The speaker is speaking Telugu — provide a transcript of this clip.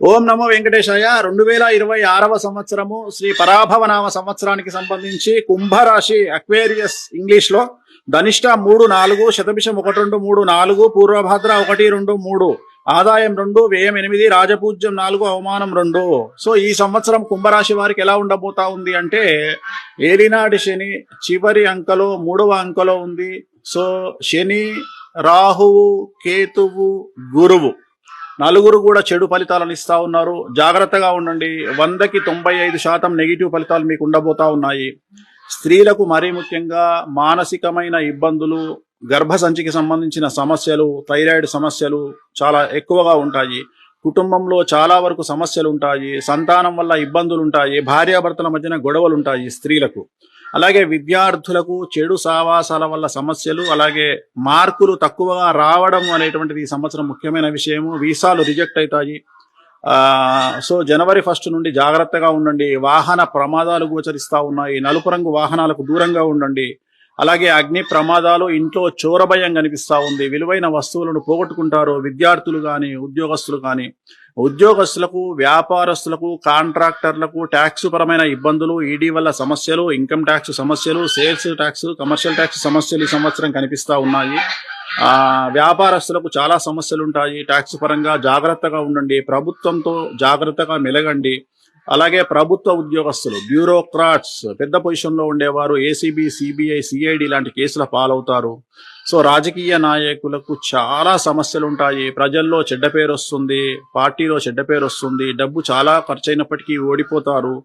ఓం నమో వెంకటేశాయ. 2026వ సంవత్సరము శ్రీ పరాభవనామ సంవత్సరానికి సంబంధించి కుంభరాశి అక్వేరియస్ ఇంగ్లీష్ లో ధనిష్ట 3-4, శతభిషం 1-2-3-4, పూర్వభద్ర 1-2-3, ఆదాయం 2, వ్యయం 8, రాజపూజ్యం 4, అవమానం 2. సో ఈ సంవత్సరం కుంభరాశి వారికి ఎలా ఉండబోతా ఉంది అంటే, ఏలినాటి శని చివరి అంకలో 3వ అంకలో ఉంది. సో శని, రాహువు, కేతువు, గురువు నలుగురు కూడా చెడు ఫలితాలను ఇస్తా ఉన్నారు. జాగ్రత్తగా ఉండండి. 100కి 95% నెగిటివ్ ఫలితాలు మీకు ఉండబోతా ఉన్నాయి. స్త్రీలకు మరీ ముఖ్యంగా మానసికమైన ఇబ్బందులు, గర్భసంచికి సంబంధించిన సమస్యలు, థైరాయిడ్ సమస్యలు చాలా ఎక్కువగా ఉంటాయి. కుటుంబంలో చాలా వరకు సమస్యలు ఉంటాయి. సంతానం వల్ల ఇబ్బందులు ఉంటాయి. భార్యాభర్తల మధ్యన గొడవలు ఉంటాయి స్త్రీలకు. అలాగే విద్యార్థులకు చెడు సావాసాల వల్ల సమస్యలు, అలాగే మార్కులు తక్కువగా రావడం అనేటువంటిది ఈ సంవత్సరం ముఖ్యమైన విషయము. వీసాలు రిజెక్ట్ అవుతాయి. సో జనవరి 1 నుండి జాగ్రత్తగా ఉండండి. వాహన ప్రమాదాలు గోచరిస్తా ఉన్నాయి. నలుపు రంగు వాహనాలకు దూరంగా ఉండండి. అలాగే అగ్ని ప్రమాదాలు, ఇంట్లో చోరభయం కనిపిస్తా ఉంది. విలువైన వస్తువులను పోగొట్టుకుంటారు విద్యార్థులు కానీ ఉద్యోగస్తులు కానీ. ఉద్యోగస్తులకు, వ్యాపారస్తులకు, కాంట్రాక్టర్లకు ట్యాక్స్ పరమైన ఇబ్బందులు, ఈడీ వల్ల సమస్యలు, ఇన్కమ్ ట్యాక్స్ సమస్యలు, సేల్స్ ట్యాక్స్, కమర్షియల్ ట్యాక్స్ సమస్యలు ఈ సంవత్సరం కనిపిస్తా ఉన్నాయి. వ్యాపారస్తులకు చాలా సమస్యలు ఉంటాయి. ట్యాక్స్ పరంగా జాగ్రత్తగా ఉండండి. ప్రభుత్వంతో జాగ్రత్తగా మెలగండి. అలాగే ప్రభుత్వ ఉద్యోగస్తులు, బ్యూరోక్రాట్స్, పెద్ద పొజిషన్లో ఉండేవారు ఏసీబీ, సిబిఐ, సిఐడి లాంటి కేసుల పాలవుతారు. సో రాజకీయ నాయకులకు చాలా సమస్యలు ఉంటాయి. ప్రజల్లో చెడ్డ పేరు వస్తుంది, పార్టీలో చెడ్డ పేరు వస్తుంది, డబ్బు చాలా ఖర్చు అయినప్పటికీ ఓడిపోతారు.